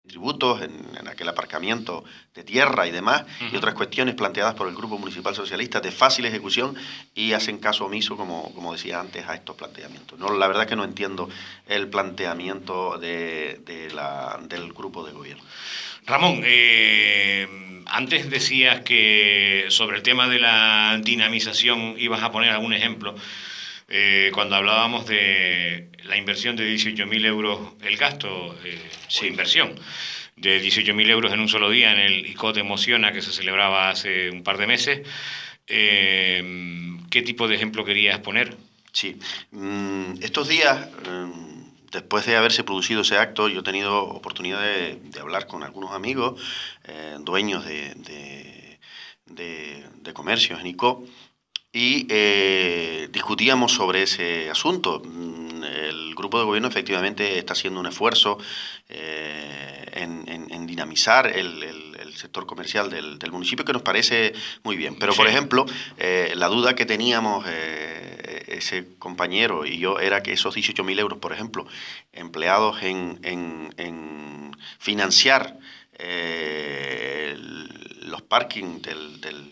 tributos, en aquel aparcamiento de tierra y demás, y otras cuestiones planteadas por el Grupo Municipal Socialista de fácil ejecución, y hacen caso omiso, como decía antes, a estos planteamientos. No, la verdad es que no entiendo el planteamiento del grupo de gobierno. Ramón, antes decías que sobre el tema de la dinamización ibas a poner algún ejemplo. Cuando hablábamos de la inversión de 18.000 euros, el gasto Sí. o inversión de 18.000 euros en un solo día en el ICOT Emociona, que se celebraba hace un par de meses, ¿qué tipo de ejemplo querías poner? Sí. Estos días, después de haberse producido ese acto, yo he tenido oportunidad de hablar con algunos amigos, dueños de comercios en ICO, y discutíamos sobre ese asunto. El grupo de gobierno efectivamente está haciendo un esfuerzo en dinamizar el sector comercial del municipio, que nos parece muy bien. Pero, por ejemplo, la duda que teníamos ese compañero y yo era que esos 18.000 euros, por ejemplo, empleados en financiar los parkings del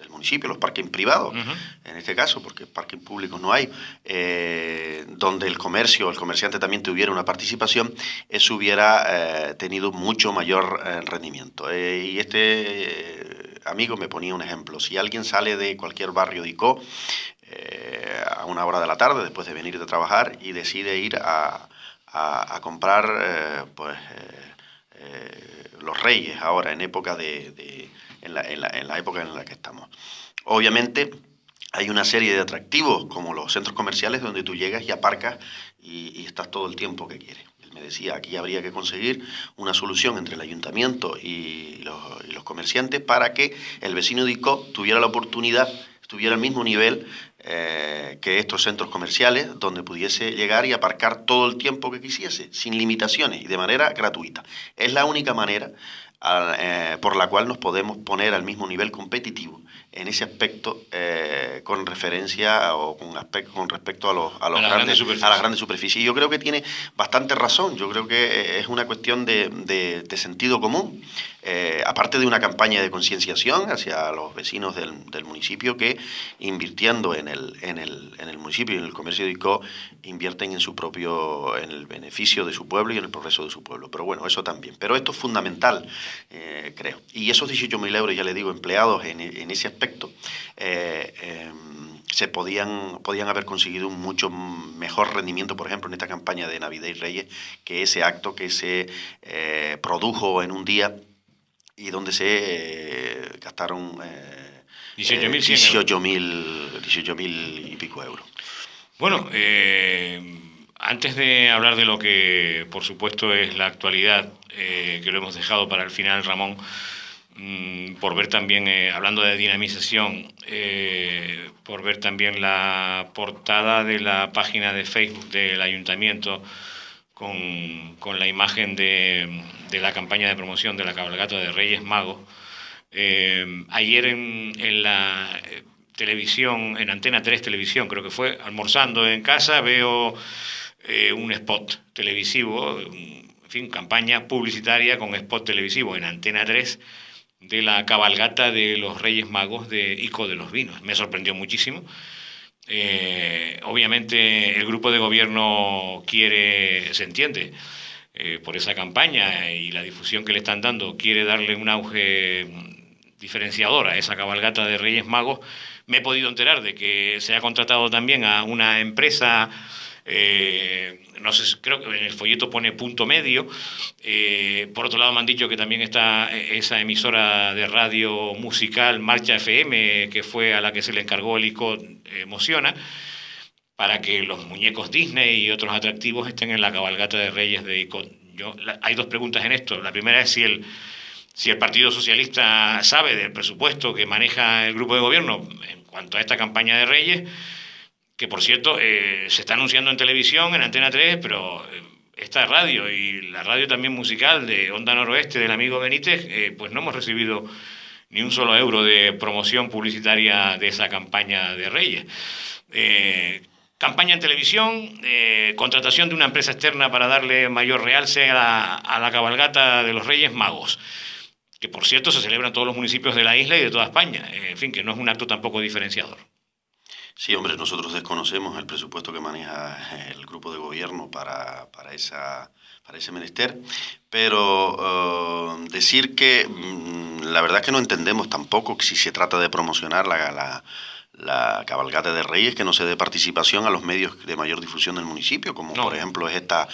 municipio, los parking privados, en este caso, porque parking públicos no hay, donde el comerciante también tuviera una participación, eso hubiera tenido mucho mayor rendimiento. Y amigo me ponía un ejemplo. Si alguien sale de cualquier barrio de ICO a una hora de la tarde, después de venir de trabajar, y decide ir a comprar los Reyes ahora, en época en la época en la que estamos. Obviamente hay una serie de atractivos, como los centros comerciales, donde tú llegas y aparcas y estás todo el tiempo que quieres. Él me decía, aquí habría que conseguir una solución entre el ayuntamiento y los comerciantes para que el vecino de ICO tuviera la oportunidad, estuviera al mismo nivel que estos centros comerciales, donde pudiese llegar y aparcar todo el tiempo que quisiese, sin limitaciones y de manera gratuita. Es la única manera por la cual nos podemos poner al mismo nivel competitivo en ese aspecto, con referencia o con respecto a las grandes superficies. Y yo creo que tiene bastante razón. Yo creo que es una cuestión de sentido común, aparte de una campaña de concienciación hacia los vecinos del municipio, que invirtiendo en el municipio y en el comercio de ICO invierten en el beneficio de su pueblo y en el progreso de su pueblo. Pero bueno, eso también. Pero esto es fundamental, creo. Y esos 18.000 euros, ya le digo, empleados en ese aspecto, se podían haber conseguido un mucho mejor rendimiento, por ejemplo, en esta campaña de Navidad y Reyes, que ese acto que se produjo en un día y donde se gastaron 18.000 y pico euros. Bueno, antes de hablar de lo que, por supuesto, es la actualidad, que lo hemos dejado para el final, Ramón, por ver también, hablando de dinamización, por ver también la portada de la página de Facebook del Ayuntamiento con la imagen de la campaña de promoción de la cabalgata de Reyes Magos. Ayer en la televisión, en Antena 3 Televisión, creo que fue, almorzando en casa, veo un spot televisivo, en fin, campaña publicitaria con spot televisivo en Antena 3 de la cabalgata de los Reyes Magos de ICO de los Vinos. Me sorprendió muchísimo. Obviamente el grupo de gobierno se entiende, por esa campaña y la difusión que le están dando, quiere darle un auge diferenciador a esa cabalgata de Reyes Magos. Me he podido enterar de que se ha contratado también a una empresa, no sé, creo que en el folleto pone Punto Medio. Por otro lado me han dicho que también está esa emisora de radio musical Marcha FM, que fue a la que se le encargó el ICO Emociona, para que los muñecos Disney y otros atractivos estén en la cabalgata de Reyes de ICO. Hay dos preguntas en esto. La primera es si el Partido Socialista sabe del presupuesto que maneja el grupo de gobierno en cuanto a esta campaña de Reyes, que por cierto se está anunciando en televisión, en Antena 3, pero esta radio y la radio también musical de Onda Noroeste del amigo Benítez, pues no hemos recibido ni un solo euro de promoción publicitaria de esa campaña de Reyes. campaña en televisión, contratación de una empresa externa para darle mayor realce a la cabalgata de los Reyes Magos, que por cierto se celebra en todos los municipios de la isla y de toda España. En fin, que no es un acto tampoco diferenciador. Sí, hombre, nosotros desconocemos el presupuesto que maneja el grupo de gobierno para ese menester, pero decir que la verdad es que no entendemos tampoco que si se trata de promocionar la cabalgata de Reyes, que no se dé participación a los medios de mayor difusión del municipio, como No. por ejemplo es esta,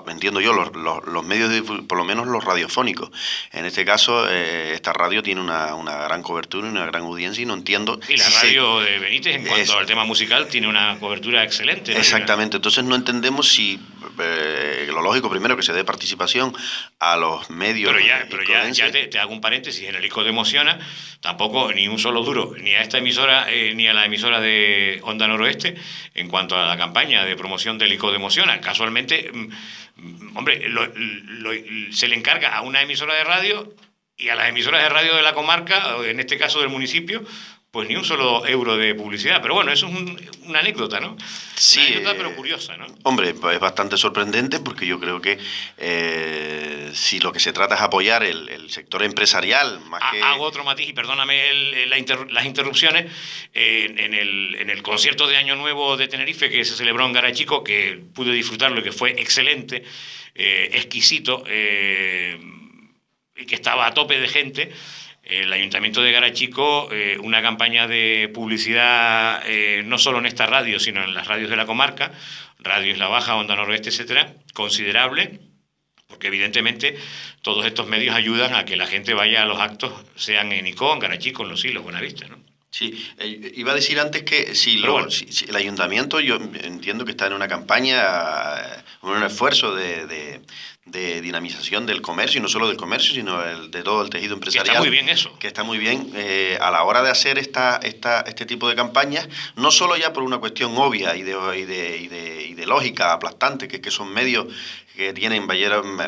entiendo yo, los medios, por lo menos los radiofónicos. En este caso, esta radio tiene una gran cobertura y una gran audiencia y no entiendo... Y la radio de Benítez, en cuanto al tema musical, tiene una cobertura excelente, ¿no? Exactamente, entonces no entendemos si... lo lógico primero que se dé participación a los medios. Pero ya te hago un paréntesis. En el ICO de Emociona tampoco ni un solo duro, ni a esta emisora ni a la emisora de Onda Noroeste en cuanto a la campaña de promoción del ICO de Emociona. Casualmente, hombre, se le encarga a una emisora de radio y a las emisoras de radio de la comarca, en este caso del municipio, pues ni un solo euro de publicidad. Pero bueno, eso es una anécdota, ¿no? Sí, una anécdota, pero curiosa, ¿no? Hombre, es bastante sorprendente porque yo creo que si lo que se trata es apoyar el sector empresarial, más que... Hago otro matiz y perdóname las interrupciones. En el concierto de Año Nuevo de Tenerife que se celebró en Garachico, que pude disfrutarlo y que fue excelente, exquisito, y que estaba a tope de gente, el Ayuntamiento de Garachico, una campaña de publicidad no solo en esta radio, sino en las radios de la comarca, Radio Isla Baja, Onda Noroeste, etcétera, considerable, porque evidentemente todos estos medios ayudan a que la gente vaya a los actos, sean en Icó, en Garachico, en Los Silos, Buenavista, ¿no? Sí, iba a decir antes que si el ayuntamiento, yo entiendo que está en una campaña, un esfuerzo de dinamización del comercio, y no solo del comercio, sino de todo el tejido empresarial. Que está muy bien eso. Que está muy bien a la hora de hacer este tipo de campañas, no solo ya por una cuestión obvia y de lógica aplastante, que son medios que tienen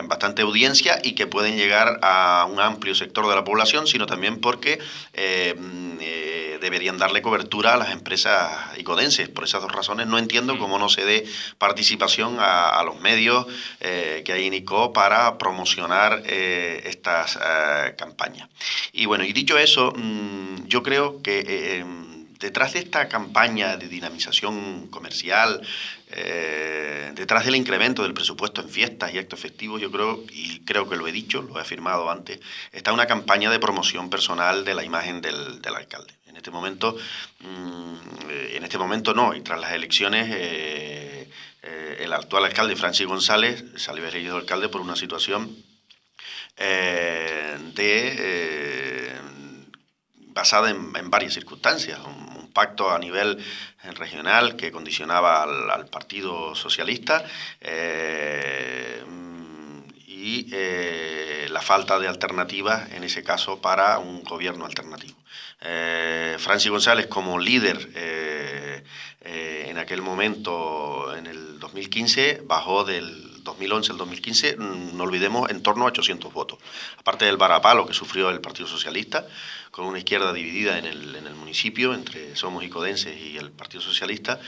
bastante audiencia y que pueden llegar a un amplio sector de la población, sino también porque deberían darle cobertura a las empresas icodenses. Por esas dos razones no entiendo cómo no se dé participación a los medios que hay en ICO para promocionar estas campañas. Y bueno, y dicho eso, yo creo que detrás de esta campaña de dinamización comercial, detrás del incremento del presupuesto en fiestas y actos festivos, yo creo que lo he dicho, lo he afirmado antes, está una campaña de promoción personal de la imagen del alcalde. En este momento no, y tras las elecciones el actual alcalde, Francis González, salió elegido alcalde por una situación basada en varias circunstancias. Un pacto a nivel regional que condicionaba al Partido Socialista y la falta de alternativas, en ese caso, para un gobierno alternativo. Francis González, como líder en aquel momento, en el 2015, bajó del 2011 al 2015, no olvidemos, en torno a 800 votos. Aparte del varapalo que sufrió el Partido Socialista, con una izquierda dividida en el municipio, entre Somos Icodenses y el Partido Socialista,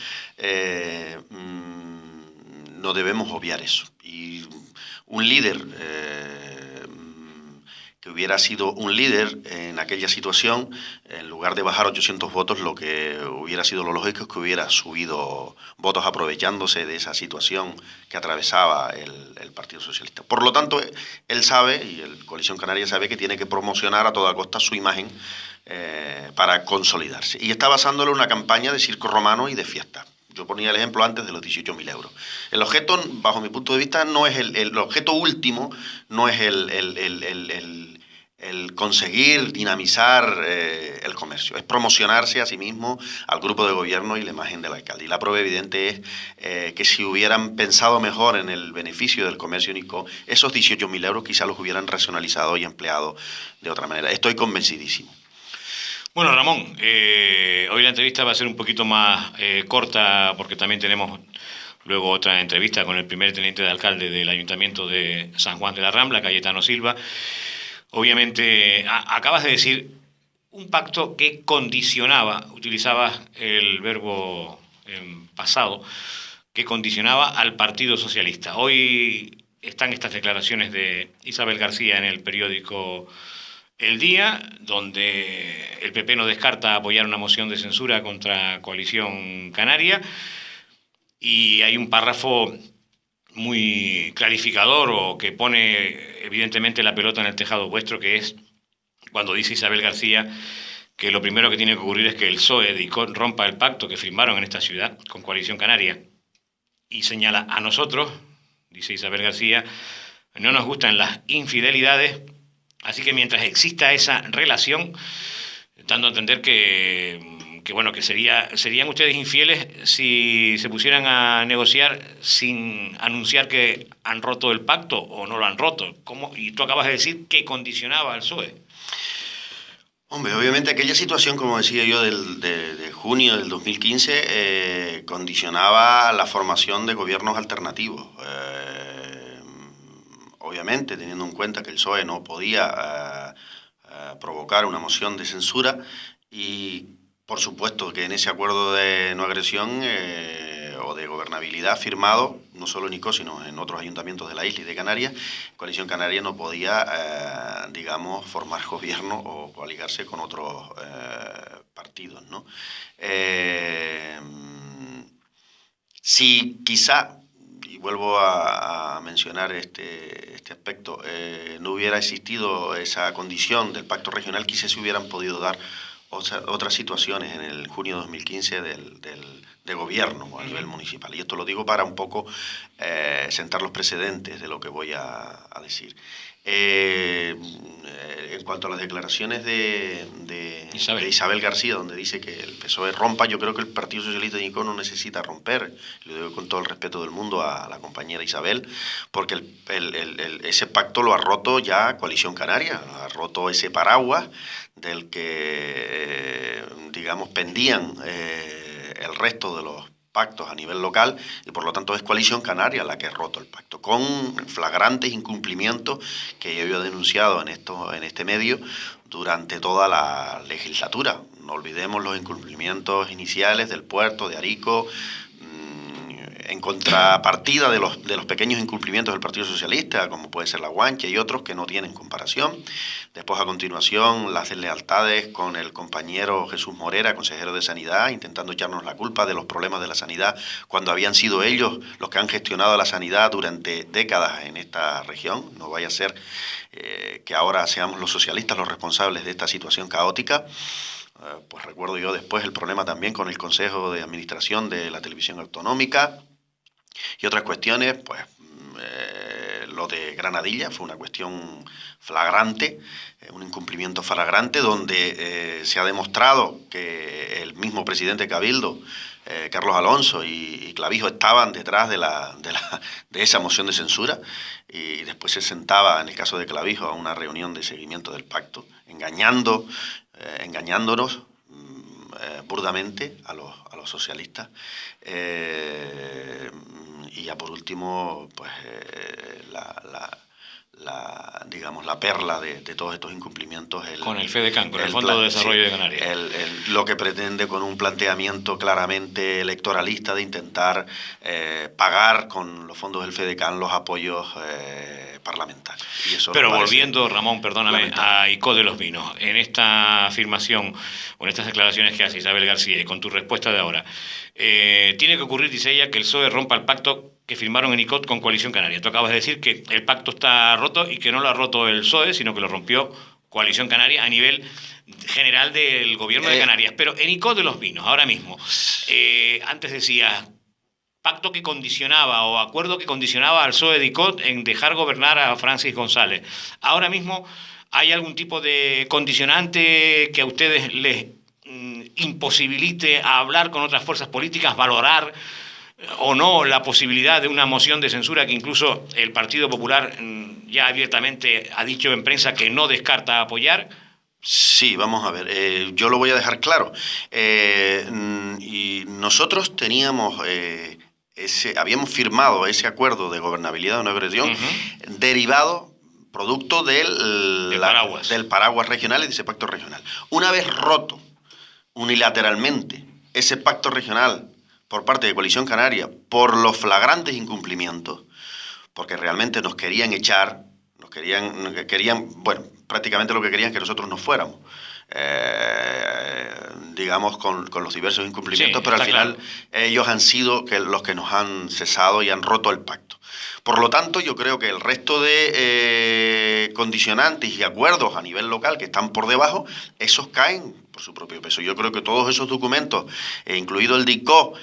no debemos obviar eso. Y un líder que hubiera sido un líder en aquella situación, en lugar de bajar 800 votos, lo que hubiera sido lo lógico es que hubiera subido votos aprovechándose de esa situación que atravesaba el Partido Socialista. Por lo tanto, él sabe, y el Coalición Canaria sabe, que tiene que promocionar a toda costa su imagen para consolidarse. Y está basándolo en una campaña de circo romano y de fiesta. Yo ponía el ejemplo antes de los 18.000 euros. El objeto, bajo mi punto de vista, no es el objeto último, no es el conseguir dinamizar el comercio, es promocionarse a sí mismo, al grupo de gobierno y la imagen del alcalde. Y la prueba evidente es que si hubieran pensado mejor en el beneficio del comercio en ICO, esos 18.000 euros quizás los hubieran racionalizado y empleado de otra manera. Estoy convencidísimo. Bueno, Ramón, hoy la entrevista va a ser un poquito más corta porque también tenemos luego otra entrevista con el primer teniente de alcalde del Ayuntamiento de San Juan de la Rambla, Cayetano Silva. Obviamente, acabas de decir un pacto que condicionaba, utilizabas el verbo pasado que condicionaba al Partido Socialista. Hoy están estas declaraciones de Isabel García en el periódico El Día, donde el PP no descarta apoyar una moción de censura contra Coalición Canaria, y hay un párrafo muy clarificador o que pone evidentemente la pelota en el tejado vuestro, que es cuando dice Isabel García que lo primero que tiene que ocurrir es que el PSOE rompa el pacto que firmaron en esta ciudad con Coalición Canaria, y señala: a nosotros, dice Isabel García, no nos gustan las infidelidades, así que mientras exista esa relación, dando a entender que bueno, que serían ustedes infieles si se pusieran a negociar sin anunciar que han roto el pacto o no lo han roto. ¿Cómo? Y tú acabas de decir que condicionaba al PSOE. Hombre, obviamente aquella situación, como decía yo, de junio del 2015, condicionaba la formación de gobiernos alternativos. Obviamente, teniendo en cuenta que el PSOE no podía provocar una moción de censura, y por supuesto que en ese acuerdo de no agresión o de gobernabilidad firmado, no solo en ICO, sino en otros ayuntamientos de la isla y de Canarias, Coalición Canaria no podía, digamos, formar gobierno o coaligarse con otros partidos, ¿no? Si quizá, y vuelvo a mencionar este aspecto, no hubiera existido esa condición del pacto regional, quizás se hubieran podido dar otras situaciones en el junio de 2015 de gobierno a nivel municipal. Y esto lo digo para un poco sentar los precedentes de lo que voy a decir. En cuanto a las declaraciones de Isabel García, donde dice que el PSOE rompa, yo creo que el Partido Socialista de Icó no necesita romper. Lo digo con todo el respeto del mundo a la compañera Isabel, porque ese pacto lo ha roto ya Coalición Canaria, ha roto ese paraguas del que, digamos, pendían el resto de los pactos a nivel local, y por lo tanto es Coalición Canaria la que ha roto el pacto, con flagrantes incumplimientos que yo había denunciado en este medio durante toda la legislatura. No olvidemos los incumplimientos iniciales del puerto de Arico, en contrapartida de los pequeños incumplimientos del Partido Socialista, como puede ser la Guanche y otros que no tienen comparación. Después, a continuación, las deslealtades con el compañero Jesús Morera, consejero de Sanidad, intentando echarnos la culpa de los problemas de la sanidad, cuando habían sido ellos los que han gestionado la sanidad durante décadas en esta región. No vaya a ser que ahora seamos los socialistas los responsables de esta situación caótica. Pues recuerdo yo después el problema también con el Consejo de Administración de la Televisión Autonómica y otras cuestiones. Pues lo de Granadilla fue una cuestión flagrante, un incumplimiento flagrante, donde se ha demostrado que el mismo presidente Cabildo, Carlos Alonso y Clavijo, estaban detrás de esa moción de censura, y después se sentaba, en el caso de Clavijo, a una reunión de seguimiento del pacto, engañándonos burdamente a los socialistas. Y ya por último, pues digamos, la perla de todos estos incumplimientos. Con el FEDECAN, con el Fondo de Desarrollo de Canarias. Lo que pretende, con un planteamiento claramente electoralista, de intentar pagar con los fondos del FEDECAN los apoyos parlamentarios. Y eso. Pero volviendo, Ramón, perdóname, a Icó de los Vinos, en esta afirmación o en estas declaraciones que hace Isabel García, y con tu respuesta de ahora, tiene que ocurrir, dice ella, que el PSOE rompa el pacto que firmaron en ICOT con Coalición Canaria. Tú acabas de decir que el pacto está roto y que no lo ha roto el PSOE, sino que lo rompió Coalición Canaria a nivel general del gobierno de Canarias. Pero en ICOT de los Vinos, ahora mismo, antes decías pacto que condicionaba o acuerdo que condicionaba al PSOE de ICOT en dejar gobernar a Francis González. Ahora mismo, ¿hay algún tipo de condicionante que a ustedes les imposibilite a hablar con otras fuerzas políticas, valorar o no la posibilidad de una moción de censura que incluso el Partido Popular ya abiertamente ha dicho en prensa que no descarta apoyar? Sí, vamos a ver, yo lo voy a dejar claro. Y nosotros teníamos habíamos firmado ese acuerdo de gobernabilidad de no agresión derivado, producto del paraguas regional y de ese pacto regional. Una vez roto unilateralmente ese pacto regional por parte de Coalición Canaria por los flagrantes incumplimientos, porque realmente nos querían echar, bueno, prácticamente lo que querían es que nosotros nos fuéramos, digamos, con los diversos incumplimientos, Sí, pero al está final claro. ellos han sido los que nos han cesado y han roto el pacto. Por lo tanto, yo creo que el resto de condicionantes y acuerdos a nivel local que están por debajo, esos caen por su propio peso. Yo creo que todos esos documentos, incluido el DICO,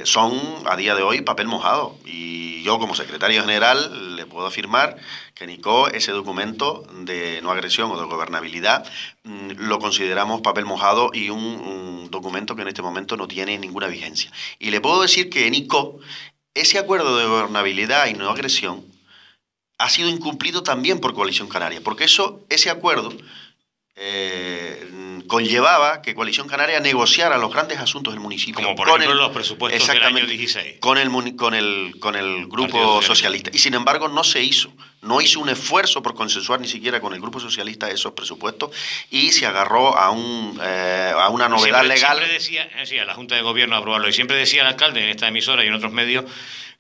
son a día de hoy papel mojado. Y yo, como secretario general, le puedo afirmar que en ICO ese documento de no agresión o de gobernabilidad lo consideramos papel mojado y un documento que en este momento no tiene ninguna vigencia. Y le puedo decir que en ICO ese acuerdo de gobernabilidad y no agresión ha sido incumplido también por Coalición Canaria, porque ese acuerdo conllevaba que Coalición Canaria negociara los grandes asuntos del municipio. Como por ejemplo los presupuestos del año 16. Con el Grupo Socialista. Y sin embargo no se hizo. No hizo un esfuerzo por consensuar ni siquiera con el Grupo Socialista esos presupuestos y se agarró a una novedad legal. Siempre decía la Junta de Gobierno aprobarlo, y siempre decía el alcalde en esta emisora y en otros medios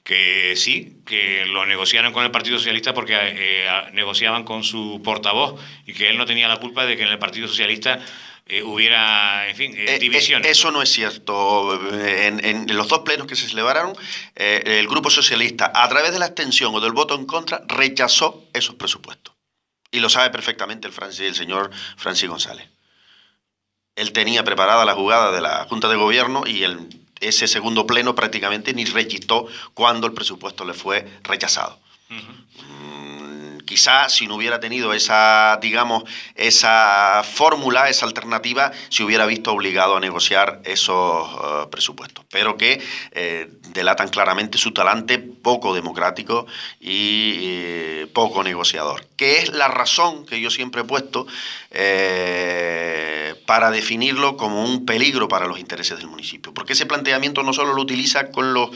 que sí, que lo negociaron con el Partido Socialista porque negociaban con su portavoz y que él no tenía la culpa de que en el Partido Socialista hubiera, en fin, divisiones. Eso no es cierto. En los dos plenos que se celebraron, el Grupo Socialista, a través de la abstención o del voto en contra, rechazó esos presupuestos. Y lo sabe perfectamente el señor Francis González. Él tenía preparada la jugada de la Junta de Gobierno y ese segundo pleno prácticamente ni registró cuando el presupuesto le fue rechazado. Quizá si no hubiera tenido esa fórmula, esa alternativa, se hubiera visto obligado a negociar esos presupuestos, pero que delatan claramente su talante poco democrático y poco negociador, que es la razón que yo siempre he puesto para definirlo como un peligro para los intereses del municipio, porque ese planteamiento no solo lo utiliza con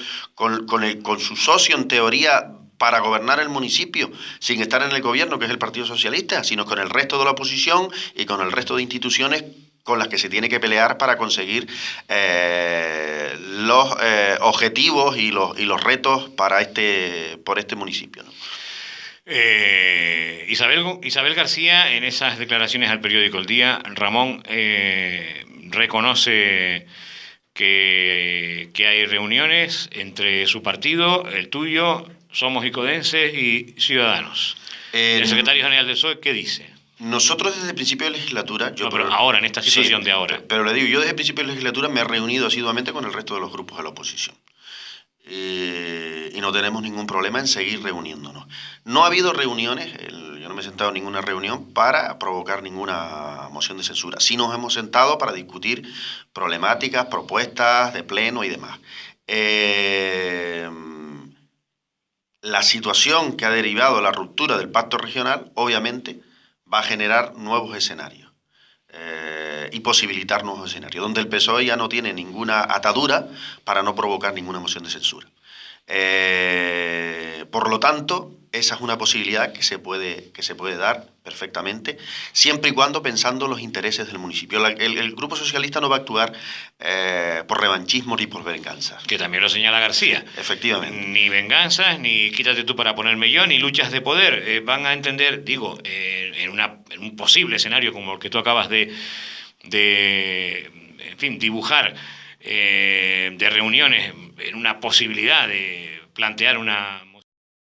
su socio en teoría para gobernar el municipio sin estar en el gobierno, que es el Partido Socialista, sino con el resto de la oposición y con el resto de instituciones con las que se tiene que pelear para conseguir los objetivos y los retos por este municipio, ¿no? Isabel García, en esas declaraciones al periódico El Día, Ramón reconoce que hay reuniones entre su partido, el tuyo, Somos Icodenses y Ciudadanos. ¿El secretario general del PSOE qué dice? Nosotros desde el principio de legislatura... pero ahora, en esta situación de ahora. Pero le digo, yo desde el principio de legislatura me he reunido asiduamente con el resto de los grupos de la oposición. Y no tenemos ningún problema en seguir reuniéndonos. No ha habido reuniones, yo no me he sentado en ninguna reunión para provocar ninguna moción de censura. Sí nos hemos sentado para discutir problemáticas, propuestas de pleno y demás. La situación que ha derivado de la ruptura del pacto regional, obviamente, va a generar nuevos escenarios y posibilitar nuevos escenarios, donde el PSOE ya no tiene ninguna atadura para no provocar ninguna moción de censura. Por lo tanto, esa es una posibilidad que se puede dar perfectamente, siempre y cuando pensando los intereses del municipio. El Grupo Socialista no va a actuar por revanchismo ni por venganza. Que también lo señala García. Efectivamente. Ni venganzas, ni quítate tú para ponerme yo, ni luchas de poder. Van a entender, digo, en un posible escenario como el que tú acabas de en fin, dibujar, de reuniones, en una posibilidad de plantear una